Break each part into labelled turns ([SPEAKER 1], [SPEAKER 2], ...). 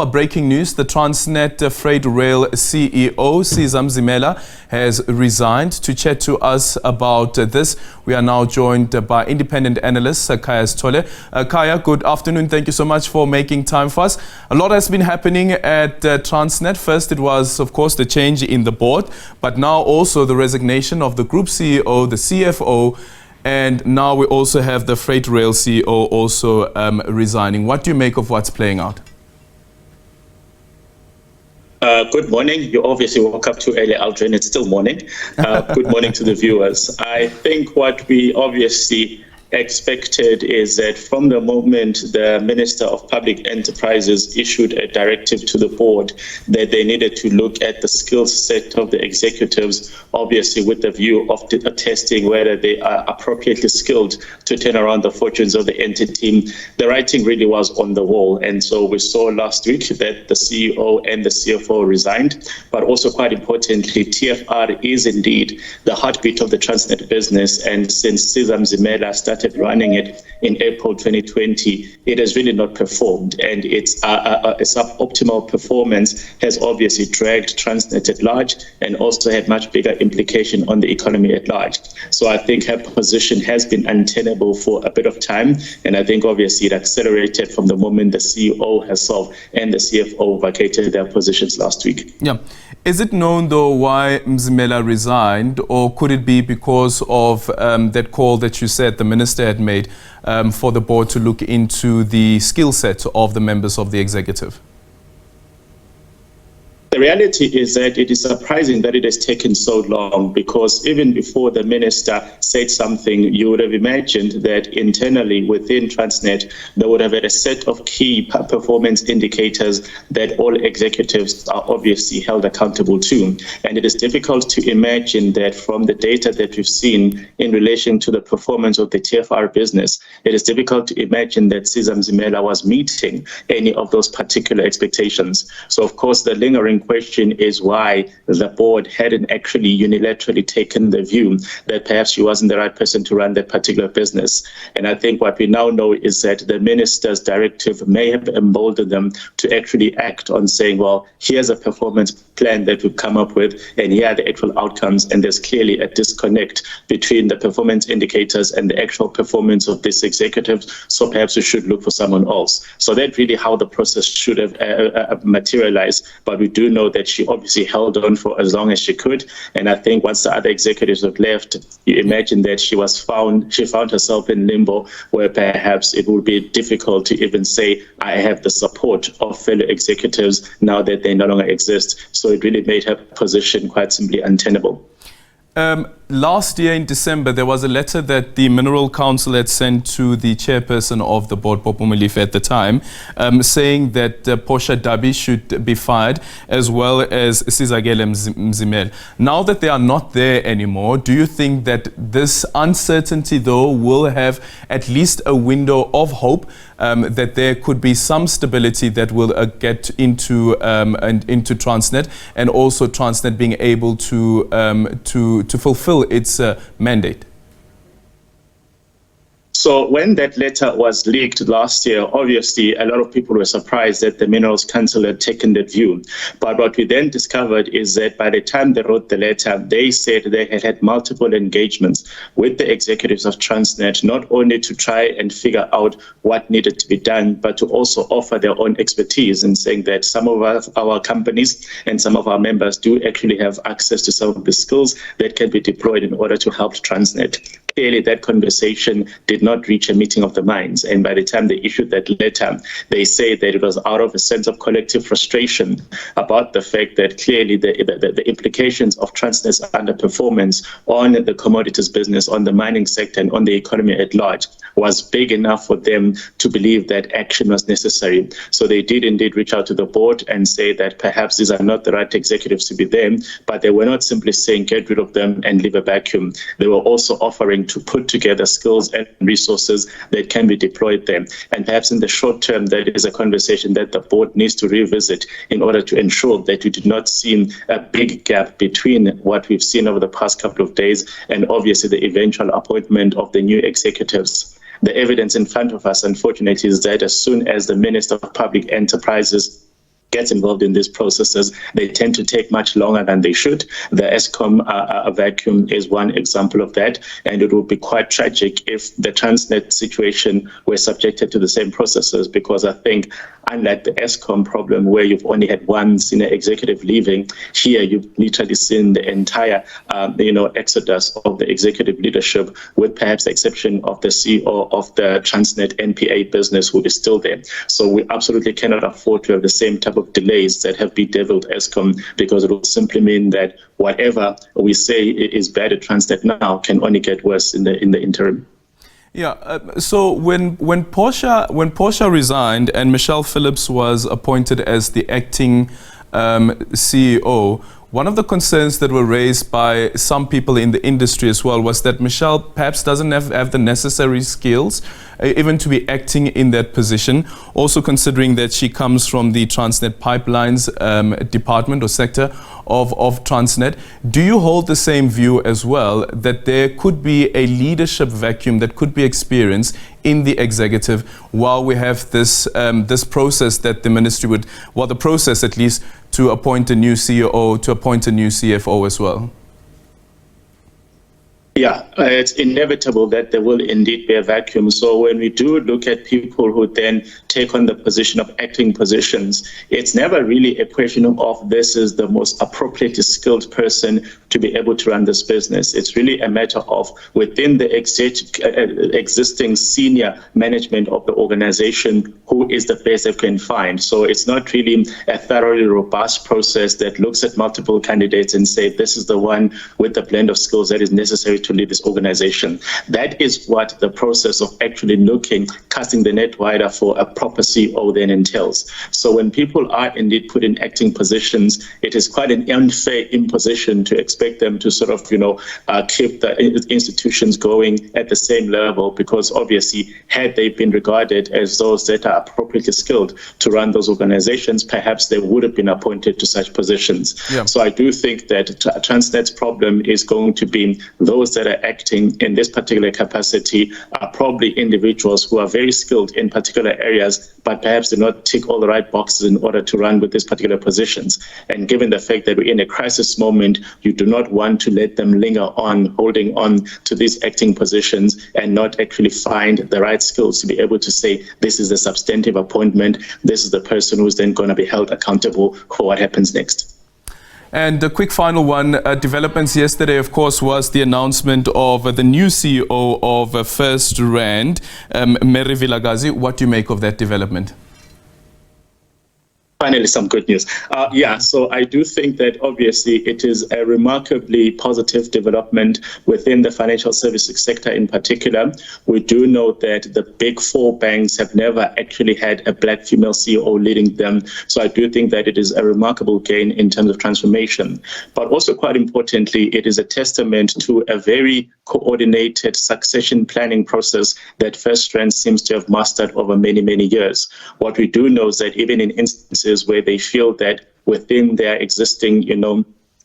[SPEAKER 1] Breaking news, the Transnet Freight Rail CEO, Siza Mzimela, has resigned. To chat to us about this, we are now joined by independent analyst Khaya Sithole. Khaya, good afternoon. Thank you so much for making time for us. A lot has been happening at Transnet. First, it was, of course, the change in the board, but now also the resignation of the group CEO, the CFO, and now we also have the Freight Rail CEO also resigning. What do you make of what's playing out?
[SPEAKER 2] Good morning. You obviously woke up too early, Aldrin. It's still morning. Good morning to the viewers. I think what we obviously expected is that from the moment the Minister of Public Enterprises issued a directive to the board that they needed to look at the skill set of the executives, obviously with the view of testing whether they are appropriately skilled to turn around the fortunes of the entity, the writing really was on the wall. And so we saw last week that the CEO and the CFO resigned, but also quite importantly, TFR is indeed the heartbeat of the Transnet business. And since Siza Mzimela started running it in April 2020, it has really not performed, and its suboptimal performance has obviously dragged Transnet at large and also had much bigger implication on the economy at large. So I think her position has been untenable for a bit of time, and I think obviously it accelerated from the moment the CEO herself and the CFO vacated their positions last week.
[SPEAKER 1] Yeah. Is it known though why Mzimela resigned, or could it be because of that call that you said the minister had made for the board to look into the skill set of the members of the executive?
[SPEAKER 2] The reality is that it is surprising that it has taken so long, because even before the minister said something, you would have imagined that internally within Transnet, they would have had a set of key performance indicators that all executives are obviously held accountable to. And it is difficult to imagine that from the data that we've seen in relation to the performance of the TFR business, it is difficult to imagine that Siza Mzimela was meeting any of those particular expectations. So of course, the lingering question is why the board hadn't actually unilaterally taken the view that perhaps she wasn't the right person to run that particular business. And I think what we now know is that the minister's directive may have emboldened them to actually act on saying, well, here's a performance plan that we've come up with, and here are the actual outcomes. And there's clearly a disconnect between the performance indicators and the actual performance of this executive. So perhaps we should look for someone else. So that's really how the process should have materialized. But we do know that she obviously held on for as long as she could. And I think once the other executives have left, you imagine that she found herself in limbo, where perhaps it would be difficult to even say, I have the support of fellow executives now that they no longer exist. So it really made her position quite simply untenable.
[SPEAKER 1] Last year in December, there was a letter that the Mineral Council had sent to the chairperson of the board, Popo Molife at the time, saying that Portia should be fired, as well as Siza Mzimela. Now that they are not there anymore, do you think that this uncertainty, though, will have at least a window of hope that there could be some stability that will get into Transnet, and also Transnet being able to fulfill its mandate?
[SPEAKER 2] So when that letter was leaked last year, obviously a lot of people were surprised that the Minerals Council had taken that view. But what we then discovered is that by the time they wrote the letter, they said they had had multiple engagements with the executives of Transnet, not only to try and figure out what needed to be done, but to also offer their own expertise in saying that some of our companies and some of our members do actually have access to some of the skills that can be deployed in order to help Transnet. Clearly, that conversation did not reach a meeting of the minds. And by the time they issued that letter, they say that it was out of a sense of collective frustration about the fact that clearly the implications of Transnet's underperformance on the commodities business, on the mining sector, and on the economy at large was big enough for them to believe that action was necessary. So they did indeed reach out to the board and say that perhaps these are not the right executives to be there, but they were not simply saying get rid of them and leave a vacuum. They were also offering to put together skills and resources that can be deployed there. And perhaps in the short term, that is a conversation that the board needs to revisit in order to ensure that we do not see a big gap between what we've seen over the past couple of days and obviously the eventual appointment of the new executives. The evidence in front of us, unfortunately, is that as soon as the Minister of Public Enterprises gets involved in these processes, they tend to take much longer than they should. The Eskom vacuum is one example of that, and it would be quite tragic if the Transnet situation were subjected to the same processes, because I think, unlike the Eskom problem where you've only had one senior executive leaving, here you've literally seen the entire exodus of the executive leadership, with perhaps the exception of the CEO of the Transnet NPA business, who is still there. So we absolutely cannot afford to have the same type of delays that have bedeviled Eskom, because it will simply mean that whatever we say is bad at Transnet now can only get worse in the interim.
[SPEAKER 1] Yeah. So when Portia resigned and Michelle Phillips was appointed as the acting CEO, one of the concerns that were raised by some people in the industry as well was that Michelle perhaps doesn't have the necessary skills even to be acting in that position, also considering that she comes from the Transnet pipelines department or sector of Transnet. Do you hold the same view as well, that there could be a leadership vacuum that could be experienced in the executive while we have this process that the ministry would, well, the process at least, to appoint a new CEO, to appoint a new CFO as well?
[SPEAKER 2] Yeah, it's inevitable that there will indeed be a vacuum. So when we do look at people who then take on the position of acting positions, it's never really a question of this is the most appropriately skilled person to be able to run this business. It's really a matter of within the existing senior management of the organization, who is the best they can find. So it's not really a thoroughly robust process that looks at multiple candidates and say this is the one with the blend of skills that is necessary to lead this organization. That is what the process of actually casting the net wider for a proper CEO then entails. So when people are indeed put in acting positions, it is quite an unfair imposition to expect them to sort of, keep the institutions going at the same level, because obviously had they been regarded as those that are appropriately skilled to run those organizations, perhaps they would have been appointed to such positions. Yeah. So I do think that Transnet's problem is going to be those that are acting in this particular capacity are probably individuals who are very skilled in particular areas, but perhaps do not tick all the right boxes in order to run with these particular positions. And given the fact that we're in a crisis moment, you do not want to let them linger on, holding on to these acting positions and not actually find the right skills to be able to say, this is the substantive appointment, this is the person who's then going to be held accountable for what happens next.
[SPEAKER 1] And a quick final one, developments yesterday, of course, was the announcement of the new CEO of First Rand, Mary Vilakazi. What do you make of that development?
[SPEAKER 2] Finally, some good news. So I do think that obviously it is a remarkably positive development within the financial services sector in particular. We do know that the big four banks have never actually had a black female CEO leading them. So I do think that it is a remarkable gain in terms of transformation. But also quite importantly, it is a testament to a very coordinated succession planning process that First Rand seems to have mastered over many, many years. What we do know is that even in instances where they feel that within their existing,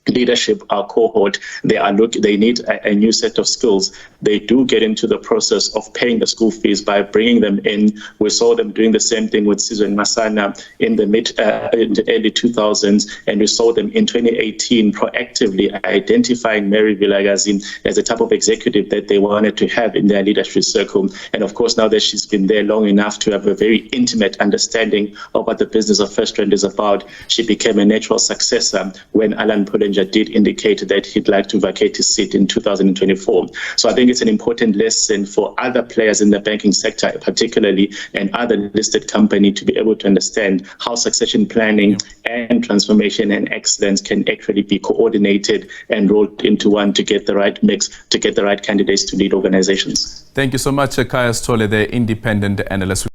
[SPEAKER 2] leadership cohort, they need a new set of skills. They do get into the process of paying the school fees by bringing them in. We saw them doing the same thing with Siza Mzimela in the early 2000s, and we saw them in 2018 proactively identifying Mary Vilakazi as the type of executive that they wanted to have in their leadership circle. And of course, now that she's been there long enough to have a very intimate understanding of what the business of First Rand is about, she became a natural successor when Alan Pullinger did indicate that he'd like to vacate his seat in 2024. So I think it's an important lesson for other players in the banking sector, particularly, and other listed companies to be able to understand how succession planning and transformation and excellence can actually be coordinated and rolled into one to get the right mix, to get the right candidates to lead organizations.
[SPEAKER 1] Thank you so much, Khaya Sithole, the independent analyst.